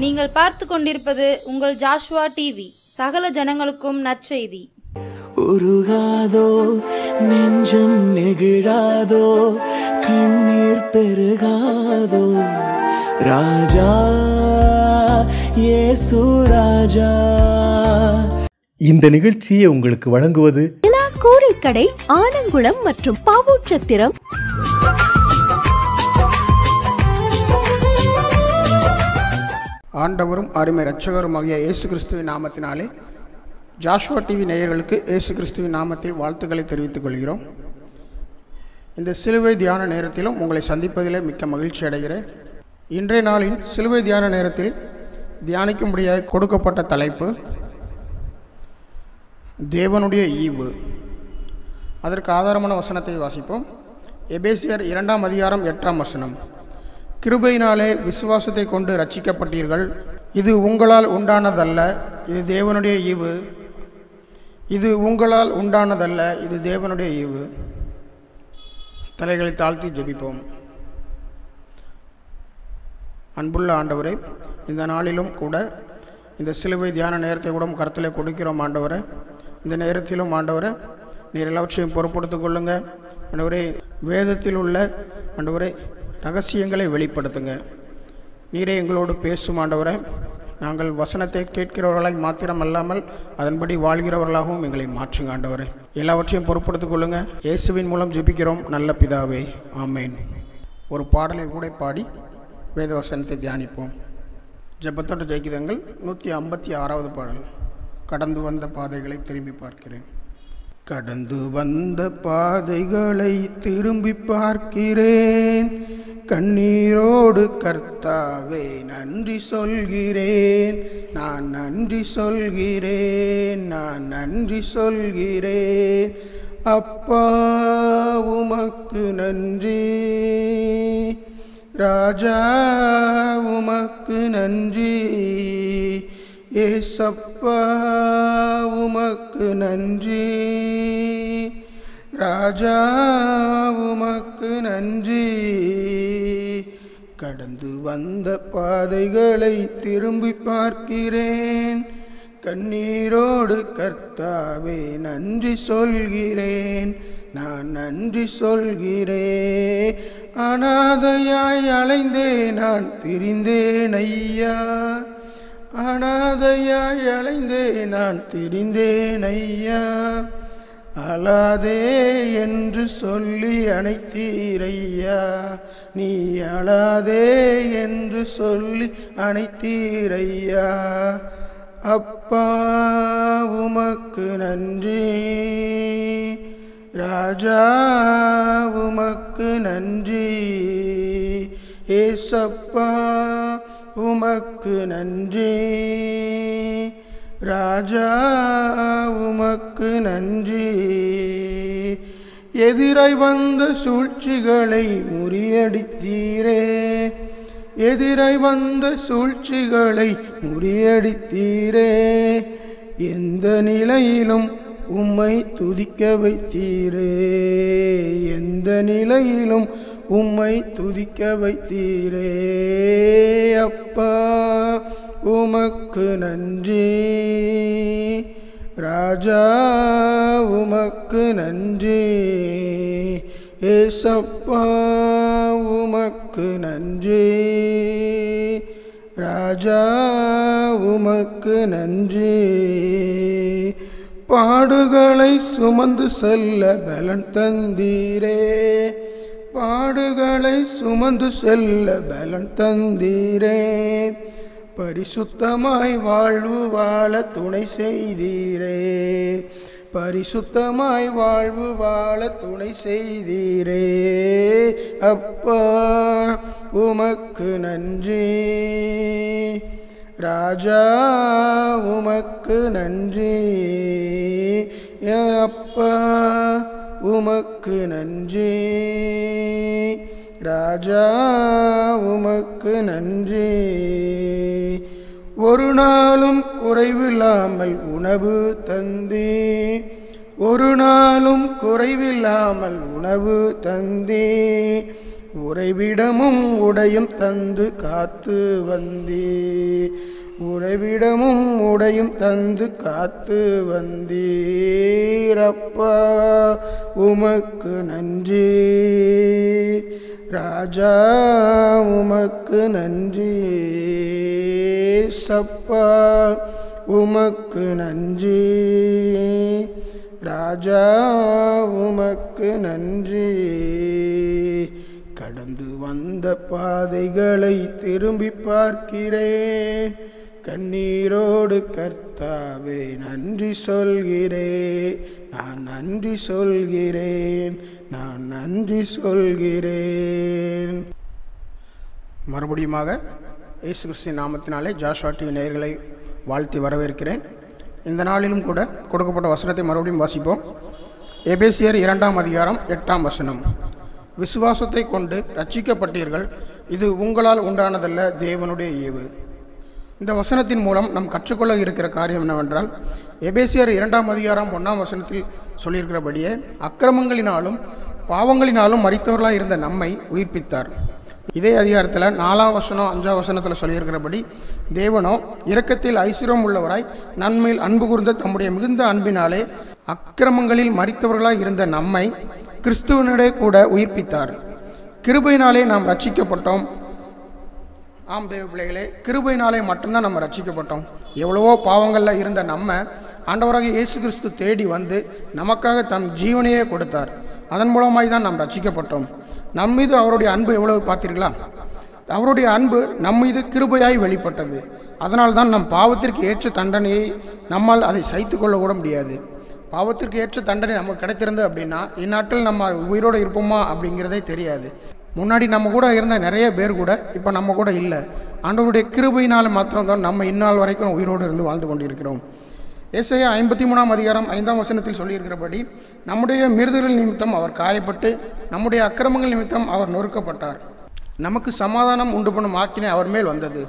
நீங்கள் பார்த்து கொண்டிருப்பது உங்கள் ஜாஷ்வா டிவி. சகல ஜனங்களுக்கும் நற்செய்தி. உருகாதோ நெஞ்சம் நெகிழாதோ கண்ணீர் பெருகாதோ ராஜா இயேசு ராஜா. இந்த நிகழ்ச்சியை உங்களுக்கு வழங்குவது கூரைக்கடை, ஆனங்குளம் மற்றும் பாவூர்சத்திரம். ஆண்டவரும் அருமை இரட்சகருமாகிய இயேசு கிறிஸ்துவின் நாமத்தினாலே ஜாஷ்வா டிவி நேயர்களுக்கு இயேசு கிறிஸ்துவின் நாமத்தில் வாழ்த்துக்களை தெரிவித்துக் கொள்கிறோம். இந்த சிலுவை தியான நேரத்திலும் உங்களை சந்திப்பதிலே மிக்க மகிழ்ச்சி அடைகிறேன். இன்றைய நாளின் சிலுவை தியான நேரத்தில் தியானிக்கும்படியாக கொடுக்கப்பட்ட தலைப்பு தேவனுடைய ஈவு. அதற்கு ஆதாரமான வசனத்தை வாசிப்போம். எபேசியர் 2ஆம் அதிகாரம் 8ஆம் வசனம். கிருபையினாலே விசுவாசத்தை கொண்டு ரட்சிக்கப்பட்டீர்கள், இது உங்களால் உண்டானதல்ல, இது தேவனுடைய ஈவு. இது உங்களால் உண்டானதல்ல, இது தேவனுடைய ஈவு. தலைகளை தாழ்த்தி ஜெபிப்போம். அன்புள்ள ஆண்டவரே, இந்த நாளிலும் கூட இந்த சிலுவை தியான நேரத்தை கூட கருத்தில் கொடுக்கிறோம். ஆண்டவரை, இந்த நேரத்திலும் ஆண்டவரை நீர் எல்லாவற்றையும் பொறுப்படுத்திக் கொள்ளுங்க. ஆண்டவரே, வேதத்தில் உள்ள ஆண்டவரே ரகசியங்களை வெளிப்படுத்துங்க. நீரே எங்களோடு பேசும் ஆண்டவரை. நாங்கள் வசனத்தை கேட்கிறவர்களாய் மாத்திரம் அல்லாமல் அதன்படி வாழ்கிறவர்களாகவும் எங்களை மாற்றுங்க ஆண்டவரை. எல்லாவற்றையும் பொறுப்படுத்திக் கொள்ளுங்க. இயேசுவின் மூலம் ஜெபிக்கிறோம் நல்ல பிதாவே, ஆமேன். ஒரு பாடலை கூட பாடி வேத வசனத்தை தியானிப்போம். ஜெபத்தோடு ஜெயிக்குதங்கள் 156வது பாடல். கடந்து வந்த பாதைகளை திரும்பி பார்க்கிறேன். கடந்து வந்த பாதைகளை திரும்பி பார்க்கிறேன், கண்ணீரோடு கர்த்தாவே நன்றி சொல்கிறேன். நான் நன்றி சொல்கிறேன், நான் நன்றி சொல்கிறேன். அப்பா உமக்கு நன்றி, ராஜா உமக்கு நன்றி, ஏசப்பா உமக்கு நன்றி, ராஜா உமக்கு நன்றி. கடந்து வந்த பாதைகளை திரும்பி பார்க்கிறேன், கண்ணீரோடு கர்த்தாவே நன்றி சொல்கிறேன். நான் நன்றி சொல்கிறேன். அனாதையாய் அலைந்தே நான் திரிந்தேன் ஐயா, அனாதையாய் அலைந்தே நான் திரிந்தேன் ஐயா. அழாதே என்று சொல்லி அணைத்தீரையா, நீ அழாதே என்று சொல்லி அணைத்தீரையா. அப்பா உமக்கு நன்றி, ராஜா உமக்கு நன்றி, ஏசப்பா உமக்கு நன்றி, ராஜா உமக்கு நன்றி. எதிராய் வந்த சூழ்ச்சிகளை முறியடித்தீரே, எதிராய் வந்த சூழ்ச்சிகளை முறியடித்தீரே. எந்த நிலையிலும் உம்மை துதிக்க வைத்தீரே, எந்த நிலையிலும் உம்மை துதிக்க வைத்தீரே. அப்பா உமக்கு நன்றி, ராஜா உமக்கு நன்றி, ஏசப்பா உமக்கு நன்றி, ராஜா உமக்கு நன்றி. பாடுகளை சுமந்து செல்ல பலன் தந்தீரே, பாடுகளை சுமந்து செல்ல பலன் தந்தீரே. பரிசுத்தமாய் வாழ்வு வாழ துணை செய்தீரே, பரிசுத்தமாய் வாழ்வு வாழ துணை செய்தீரே. அப்பா உமக்கு நன்றி, ராஜா உமக்கு நன்றி, அப்பா உமக்கு நன்றி, ராஜா உமக்கு நன்றி. ஒரு நாளும் குறைவில்லாமல் உணவு தந்தே, ஒரு நாளும் குறைவில்லாமல் உணவு தந்தே. உறைவிடமும் உடையும் தந்து காத்து வந்தீர். உறைவிடமும் உடையும் தந்து காத்து வந்தீரப்பா, உமக்கு நன்றி. ராஜா உமக்கு நன்றி. சப்பா உமக்கு நன்றி. ராஜா உமக்கு நன்றி. கடந்து வந்த பாதைகளை திரும்பி பார்க்கிறேன், கண்ணீரோடு கர்த்தாவே நன்றி சொல்கிறேன். நான் நன்றி சொல்கிறேன், நான் நன்றி சொல்கிறேன். மறுபடியுமாக இயேசு கிறிஸ்துவின் நாமத்தினாலே ஜாஷுவா டிவி நேயர்களை வாழ்த்தி வரவேற்கிறேன். இந்த நாளிலும் கூட கொடுக்கப்பட்ட வசனத்தை மறுபடியும் வாசிப்போம். எபேசியர் 2ஆம் அதிகாரம் 8ஆம் வசனம். விசுவாசத்தை கொண்டு ரட்சிக்கப்பட்டீர்கள், இது உங்களால் உண்டானதல்ல, தேவனுடைய ஈவு. இந்த வசனத்தின் மூலம் நாம் கற்றுக்கொள்ள இருக்கிற காரியம் என்னவென்றால், எபேசியர் 2ஆம் அதிகாரம் 1ஆம் வசனத்தில் சொல்லியிருக்கிறபடியே அக்கிரமங்களினாலும் பாவங்களினாலும் மரித்தவர்களாக இருந்த நம்மை உயிர்ப்பித்தார். இதே அதிகாரத்தில் 4ஆம் வசனம் 5ஆம் வசனத்தில் சொல்லியிருக்கிறபடி, தேவனோ இரக்கத்தில் ஐஸ்வர்யம் உள்ளவராய் நன்மையில் அன்பு கூர்ந்த தம்முடைய மிகுந்த அன்பினாலே அக்கிரமங்களில் மரித்தவர்களாக இருந்த நம்மை கிறிஸ்துவனுடைய கூட உயிர்ப்பித்தார். கிருபையினாலே நாம் ரட்சிக்கப்பட்டோம். ஆம் தேவ பிள்ளைகளே, கிருபையினாலே மட்டும்தான் நம்ம ரட்சிக்கப்பட்டோம். எவ்வளவோ பாவங்களில் இருந்த நம்ம ஆண்டவராக இயேசு கிறிஸ்து தேடி வந்து நமக்காக தம் ஜீவனையே கொடுத்தார். அதன் மூலமாய் தான் நாம் ரட்சிக்கப்பட்டோம். நம் மீது அவருடைய அன்பு எவ்வளவு பார்த்தீர்களா? அவருடைய அன்பு நம் மீது கிருபையாய் வெளிப்பட்டது. அதனால் தான் நம் பாவத்திற்கு ஏற்ற தண்டனையை நம்மால் அதை சகித்து கொள்ள கூட முடியாது. பாவத்திற்கு ஏற்ற தண்டனை நமக்கு கிடைத்திருந்தது அப்படின்னா இந்நாட்டில் நம்ம உயிரோடு இருப்போமா அப்படிங்கிறதே தெரியாது. முன்னாடி நம்ம கூட இருந்த நிறைய பேர் கூட இப்போ நம்ம கூட இல்லை. ஆண்டவருடைய கிருபையினால் மாத்திரம்தான் நம்ம இந்நாள் வரைக்கும் உயிரோடு இருந்து வாழ்ந்து கொண்டிருக்கிறோம். ஏசாயா 53ஆம் அதிகாரம் 5ஆம் வசனத்தில் சொல்லியிருக்கிறபடி, நம்முடைய மீறுதல்கள் நிமித்தம் அவர் காயப்பட்டு நம்முடைய அக்கிரமங்கள் நிமித்தம் அவர் நொறுக்கப்பட்டார். நமக்கு சமாதானம் உண்டு பண்ணும் ஆக்கினை அவர் மேல் வந்தது,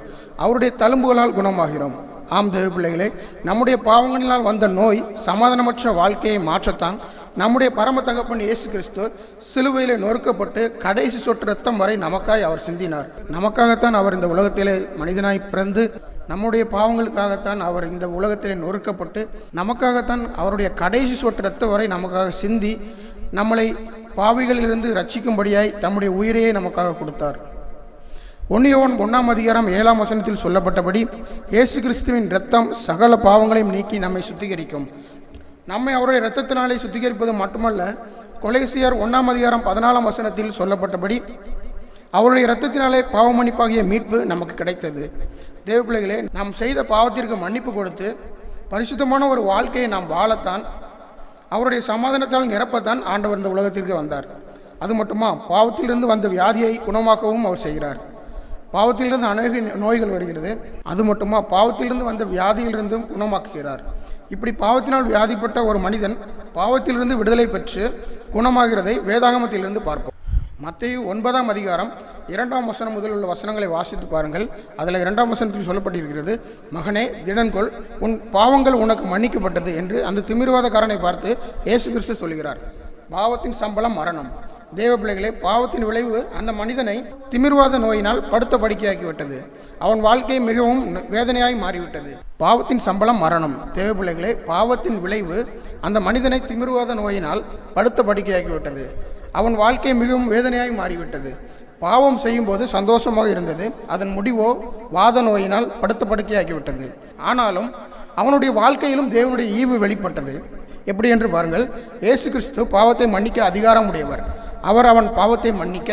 அவருடைய தழும்புகளால் குணமாகிறோம். ஆம் தேவ பிள்ளைகளே, நம்முடைய பாவங்களினால் வந்த நோய் சமாதானமற்ற வாழ்க்கையை மாற்றத்தான் நம்முடைய பரம தகப்பன் இயேசு கிறிஸ்து சிலுவையிலே நொறுக்கப்பட்டு கடைசி சொட்டு ரத்தம் வரை நமக்காய் அவர் சிந்தினார். நமக்காகத்தான் அவர் இந்த உலகத்திலே மனிதனாய் பிறந்து, நம்முடைய பாவங்களுக்காகத்தான் அவர் இந்த உலகத்திலே நொறுக்கப்பட்டு, நமக்காகத்தான் அவருடைய கடைசி சொட்டு ரத்தம் வரை நமக்காக சிந்தி நம்மளை பாவிகளிலிருந்து ரட்சிக்கும்படியாய் தம்முடைய உயிரையே நமக்காக கொடுத்தார். 1 யோவான் 1ஆம் அதிகாரம் 7ஆம் வசனத்தில் சொல்லப்பட்டபடி, இயேசு கிறிஸ்துவின் இரத்தம் சகல பாவங்களையும் நீக்கி நம்மை சுத்திகரிக்கும். நம்மை அவருடைய இரத்தத்தினாலே சுத்திகரிப்பது மட்டுமல்ல, கொலோசியர் 1ஆம் அதிகாரம் 14ஆம் வசனத்தில் சொல்லப்பட்டபடி அவருடைய இரத்தத்தினாலே பாவமன்னிப்பாகிய மீட்பு நமக்கு கிடைத்தது. தேவ பிள்ளைகளே, நாம் செய்த பாவத்திற்கு மன்னிப்பு கொடுத்து பரிசுத்தமான ஒரு வாழ்க்கையை நாம் வாழத்தான், அவருடைய சமாதானத்தால் நிரப்பத்தான் ஆண்டவர் இந்த உலகத்திற்கு வந்தார். அது மட்டுமா, பாவத்திலிருந்து வந்த வியாதியை குணமாக்கவும் அவர் செய்கிறார். பாவத்திலிருந்து அநேக நோய்கள் வருகிறது. அது மட்டுமா, பாவத்திலிருந்து வந்த வியாதியிலிருந்தும் குணமாக்குகிறார். இப்படி பாவத்தினால் வியாதிப்பட்ட ஒரு மனிதன் பாவத்திலிருந்து விடுதலை பெற்று குணமாகிறதை வேதாகமத்திலிருந்து பார்ப்போம். மத்தேயு 9ஆம் அதிகாரம் 2ஆம் வசனம் முதல் உள்ள வசனங்களை வாசித்து பாருங்கள். அதில் 2ஆம் வசனத்தில் சொல்லப்பட்டிருக்கிறது, மகனே திடன்கொள், உன் பாவங்கள் உனக்கு மன்னிக்கப்பட்டது என்று அந்த திமிர்வாதக்காரனை பார்த்து இயேசு கிறிஸ்து சொல்கிறார். பாவத்தின் சம்பளம் மரணம். தேவ பிள்ளைகளே, பாவத்தின் விளைவு அந்த மனிதனை திமிர்வாத நோயினால் படுத்த படுக்கையாக்கிவிட்டது. அவன் வாழ்க்கை மிகவும் வேதனையாய் மாறிவிட்டது. பாவத்தின் சம்பளம் மரணம். தேவ பிள்ளைகளே, பாவத்தின் விளைவு அந்த மனிதனை திமிர்வாத நோயினால் படுத்த படுக்கையாக்கிவிட்டது. அவன் வாழ்க்கை மிகவும் வேதனையாய் மாறிவிட்டது. பாவம் செய்யும்போது சந்தோஷமாக இருந்தது, அதன் முடிவோ வாத நோயினால் படுத்த படுக்கையாக்கிவிட்டது. ஆனாலும் அவனுடைய வாழ்க்கையிலும் தேவனுடைய ஈவு வெளிப்பட்டது. எப்படி என்று பாருங்கள். இயேசு கிறிஸ்து பாவத்தை மன்னிக்க அதிகாரம் உடையவர். அவன் பாவத்தை மன்னிக்க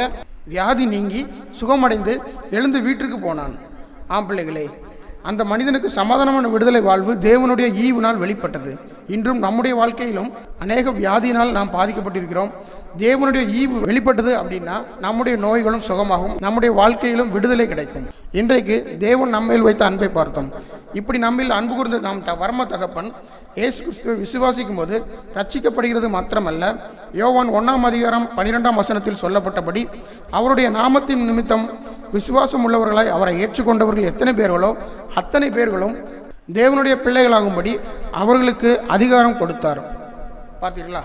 வியாதி நீங்கி சுகமடைந்து எழுந்து வீட்டிற்கு போனான். ஆம் பிள்ளைகளே, அந்த மனிதனுக்கு சமாதானமான விடுதலை வாழ்வு தேவனுடைய ஈவினால் வெளிப்பட்டது. இன்றும் நம்முடைய வாழ்க்கையிலும் அநேக வியாதியினால் நாம் பாதிக்கப்பட்டிருக்கிறோம். தேவனுடைய ஈவு வெளிப்பட்டது அப்படின்னா நம்முடைய நோய்களும் சுகமாகும், நம்முடைய வாழ்க்கையிலும் விடுதலை கிடைக்கும். இன்றைக்கு தேவன் நம்மேல் வைத்த அன்பை பார்த்தோம். இப்படி நம்மில் அன்பு கூர்ந்த நாம் பரம தகப்பன் இயேசு கிறிஸ்துவை விசுவாசிக்கும் போது ரட்சிக்கப்படுகிறது மாத்திரமல்ல, யோவான் 1ஆம் அதிகாரம் 12ஆம் வசனத்தில் சொல்லப்பட்டபடி அவருடைய நாமத்தின் நிமித்தம் விசுவாசம் உள்ளவர்களாய் அவரை ஏற்றுக்கொண்டவர்கள் எத்தனை பேர்களோ அத்தனை பேர்களும் தேவனுடைய பிள்ளைகளாகும்படி அவர்களுக்கு அதிகாரம் கொடுத்தார். பார்த்தீர்களா?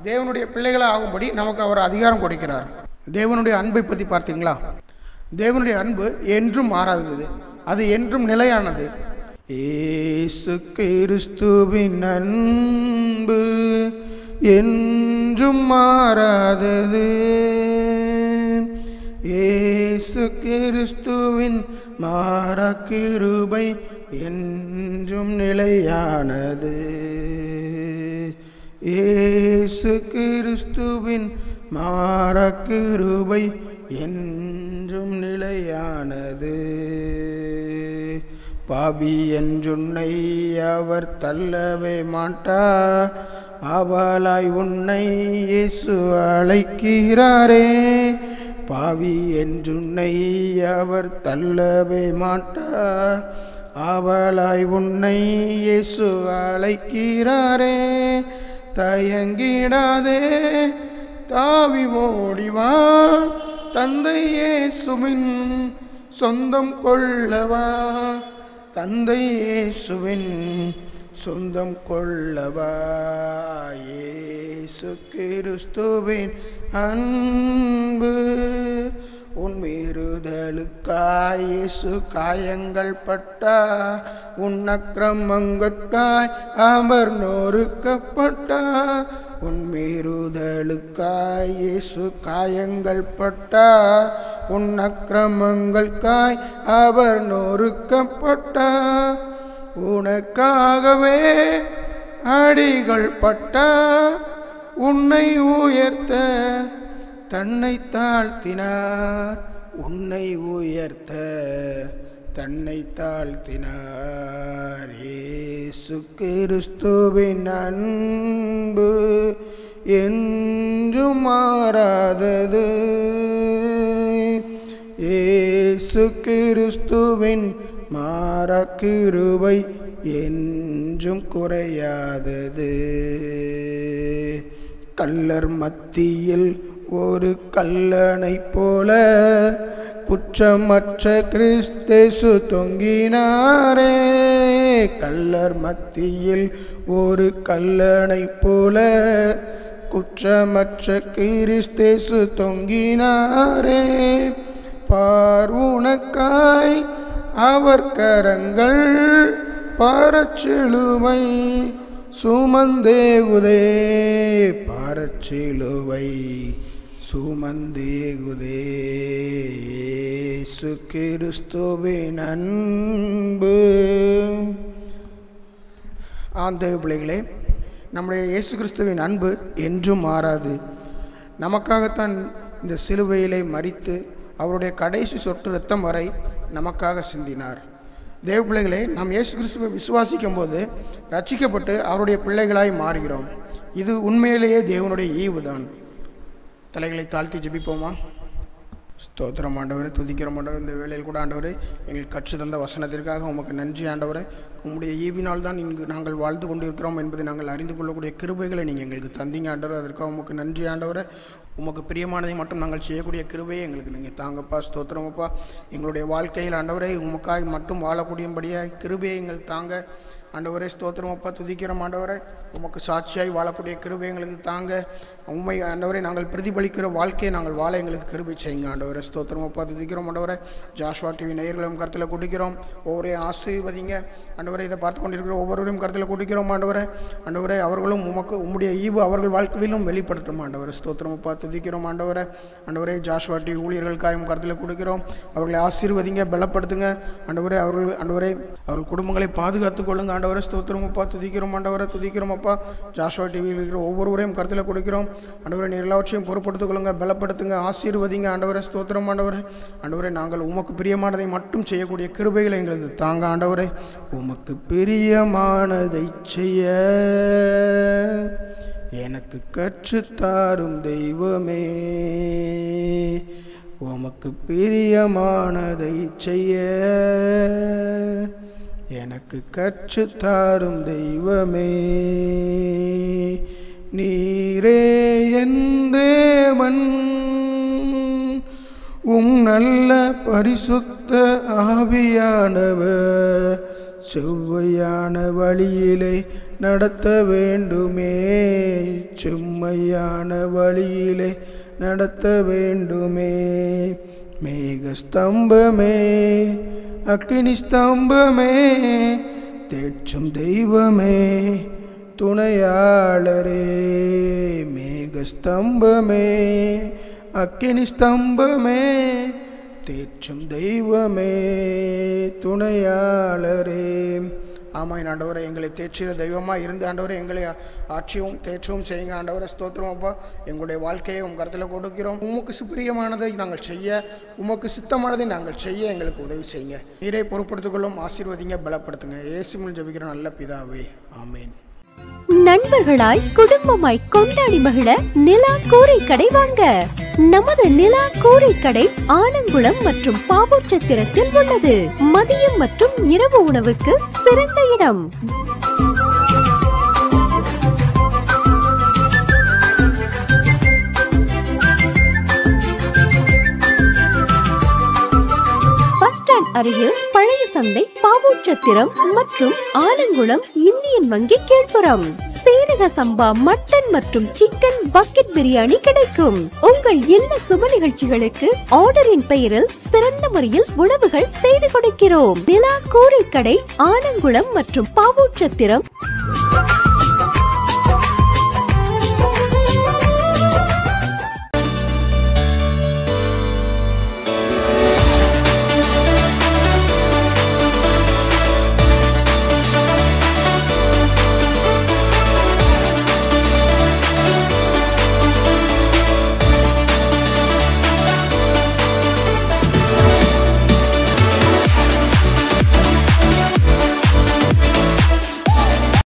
தேவனுடைய பிள்ளைகளாகும்படி நமக்கு அவர் அதிகாரம் கொடுக்கிறார். தேவனுடைய அன்பை பற்றி பார்த்தீங்களா? தேவனுடைய அன்பு என்றும் மாறாதது, அது என்றும் நிலையானது. இயேசு கிறிஸ்துவின் அன்பு என்றும் மாறாதது. இயேசு கிறிஸ்துவின் மாறா கிருபை என்றும் நிலையானது. இயேசு கிறிஸ்துவின் மாறா கிருபை என்றும் நிலையானது. பாவி என்றுன்னை அவர் தள்ளவே மாட்டார், அவளாய் உன்னை இயேசு அழைக்கிறாரே. பாவி என்றுன்னை அவர் தள்ளவே மாட்டார், அவளாய் உன்னை இயேசு அழைக்கிறாரே. தயங்கிடாதே, தாவி ஓடிவா, தந்தை இயேசுவின் சொந்தம் கொள்ளவா. தந்தை இயேசுவின் சொந்தம் கொள்ளவா. இயேசு கிறிஸ்துவின் அன்பு உன் மீறுதலுக்காய் இயேசு காயங்கள் பட்டார், உன் அக்கிரமங்கட்காய் அவர் நொறுக்கப்பட்டார். உன் மீறுதலுக்காய் இயேசு காயங்கள் பட்டார், உன் அக்கிரமங்களுக்காய் அவர் நொறுக்கப்பட்டார். உனக்காகவே அடிகள் பட்டார், உன்னை உயர்த்த தன்னை தாழ்த்தினார். உன்னை உயர்த்த தன்னை தாழ்த்தினார். இயேசு கிறிஸ்துவின் அன்பு என்றும் மாறாதது. இயேசு கிறிஸ்துவின் மாறா கிருபை என்றும் குறையாதது. கள்ளர் மத்தியில் ஒரு கல்லனை போல குற்றமற்ற கிறிஸ்தேசு தொங்கினாரே. கள்ளர் மத்தியில் ஒரு கல்லனை போல குற்றமற்ற கிறிஸ்தேசு தொங்கினாரே. பார்வுனக்காய் அவர் கரங்கள் பாரச்சிலுவை சுமந்தேகுதே. பாரச்சிலுவை சுமந்தேகுதே. இயேசு கிறிஸ்துவின் அன்பு. ஆண்டவ பிள்ளைகளே, நம்முடைய இயேசு கிறிஸ்துவின் அன்பு என்றும் மாறாது. நமக்காகத்தான் இந்த சிலுவையிலே மரித்து அவருடைய கடைசி சொட்டு இரத்தம் வரை நமக்காக சிந்தினார். தேவ பிள்ளைகளே, நாம் இயேசு கிறிஸ்துவை விசுவாசிக்கும் போது ரட்சிக்கப்பட்டு அவருடைய பிள்ளைகளாய் மாறுகிறோம். இது உண்மையிலேயே தேவனுடைய ஈவுதான். தலைகளை தாழ்த்தி ஜெபிப்போமா? ஸ்தோத்திரம் ஆண்டவரே, துதிக்கிறோம் ஆண்டவரே. இந்த வேளையில் கூட ஆண்டவரே, எங்களுக்கு கற்று தந்த வசனத்திற்காக உமக்கு நன்றி ஆண்டவரே. உம்முடைய ஈவினால் தான் இங்கு நாங்கள் வாழ்ந்து கொண்டிருக்கிறோம் என்பதை நாங்கள் அறிந்து கொள்ளக்கூடிய கிருபைகளை நீங்கள் எங்களுக்கு தந்தீங்க ஆண்டவரே. அதற்காக உமக்கு நன்றி ஆண்டவரே. உமக்கு பிரியமானதை மட்டும் நாங்கள் செய்யக்கூடிய கிருபையை எங்களுக்கு நீங்கள் தாங்கப்பா. ஸ்தோத்திரமப்பா. எங்களுடைய வாழ்க்கையில் ஆண்டவரே உமக்காய் மட்டும் வாழக்கூடியபடியாக கிருபையை எங்கள் தாங்க ஆண்டவரே. ஸ்தோத்திரமப்பா, துதிக்கிறோம் ஆண்டவரே. உமக்கு சாட்சியாய் வாழக்கூடிய கிருபை எங்களுக்கு தாங்க. உண்மை ஆண்டவரே, நாங்கள் பிரதிபலிக்கிற வாழ்க்கையை நாங்கள் வாழ எங்களுக்கு கிருபை செய்யுங்க ஆண்டவரே. ஸ்தோத்திரமப்பா, துதிக்கிறோம் ஆண்டவரே. ஜாஷ்வா டிவி நேயர்களும் கருத்தில் குடிக்கிறோம். ஒவ்வொருவரையும் ஆசீர்வதிங்க ஆண்டவரே. இதை பார்த்து கொண்டிருக்கிற ஒவ்வொருவரையும் கருத்தில் குடிக்கிறோம் ஆண்டவரே. ஆண்டவரே, அவர்களும் உம்முடைய ஈவு அவர்கள் வாழ்க்கையிலும் வெளிப்படுத்தும் ஆண்டவரே. ஸ்தோத்திரமப்பா, துதிக்கிறோம் ஆண்டவரே. ஆண்டவரே, ஜாஷ்வா டிவி ஊழியர்களுக்காகவும் கருத்தில் குடிக்கிறோம். அவர்களை ஆசீர்வதிங்க, பலப்படுத்துங்க ஆண்டவரே. ஆண்டவரே, அவர்கள் குடும்பங்களை பாதுகாத்துக் கொள்ளுங்க ஆண்டவரே. ஸ்தோத்திரமப்பா, துதிக்கிறோம் ஆண்டவரே. துதிக்கிறோம் அப்பா. ஜாஷ்வா டிவியில் இருக்கிற ஒவ்வொருவரையும் கருத்தில் கொடுக்கிறோம் ஆண்டவரே. நீர் எல்லாவற்றையும் பொறுப்படுத்திக் கொள்ளுங்க, பலப்படுத்துங்க, ஆசீர்வதிங்க ஆண்டவரே. ஸ்தோத்திரம் ஆண்டவரே. ஆண்டவரே, நாங்கள் உமக்கு பிரியமானதை மட்டும் செய்யக்கூடிய கிருபைகளை எங்களுக்கு தாங்க ஆண்டவரே. உமக்கு பிரியமானதை செய்ய எனக்கு கற்றுத்தாரும் தெய்வமே. உமக்கு பிரியமானதை செய்ய எனக்கு கற்றுத்தாரும் தெய்வமே. நீரே என் தேவன், நல்ல பரிசுத்த ஆவியானவர் செவ்வையான வழியிலே நடத்த வேண்டுமே. செம்மையான வழியிலே நடத்த வேண்டுமே. மேக ஸ்தம்பமே, அக்கினி ஸ்தம்பமே, தேற்றும் தெய்வமே, துணையாளரே. மேக ஸ்தம்பமே, அக்கினி ஸ்தம்பமே, தேற்றும் தெய்வமே, துணையாளரே. ஆமாம் ஆண்டவரை, எங்களை தேற்றிற தெய்வமாக இருந்து ஆண்டவரை எங்களை ஆட்சியும் தேற்றவும் செய்யுங்க ஆண்டவரை. ஸ்தோத்திரம் அப்பா. எங்களுடைய வாழ்க்கையை உங்கள் கருத்தில் கொடுக்கிறோம். உமக்கு சுப்பிரியமானதை நாங்கள் செய்ய, உமக்கு சித்தமானதை நாங்கள் செய்ய எங்களுக்கு உதவி செய்யுங்க. நீரை பொறுப்படுத்திக் ஆசீர்வதிங்க, பலப்படுத்துங்க. இயேசுவில் ஜெபிக்கிற நல்ல பிதாவே, ஆமேன். நண்பர்களாய் குடும்பமாய் கொண்டாடி மகிழ நிலா கூரை கடை வாங்க. நமது நிலா கூரை கடை ஆலங்குளம் மற்றும் பாவூர்சத்திரத்தில் உள்ளது. மதியம் மற்றும் இரவு உணவுக்கு சிறந்த இடம். அருகில் பழைய சந்தை, பாவூர்சத்திரம் மற்றும் ஆலங்குளம் இந்தியன் வங்கி கீழ்ப்புறம். சீரக சம்பா மட்டன் மற்றும் சிக்கன் பக்கெட் பிரியாணி கிடைக்கும். உங்கள் எல்லா சுப நிகழ்ச்சிகளுக்கு ஆர்டரின் பெயரில் சிறந்த முறையில் உணவுகள் செய்து கொடுக்கிறோம். நிலா கூரை கடை ஆலங்குளம் மற்றும் பாவூர்சத்திரம்.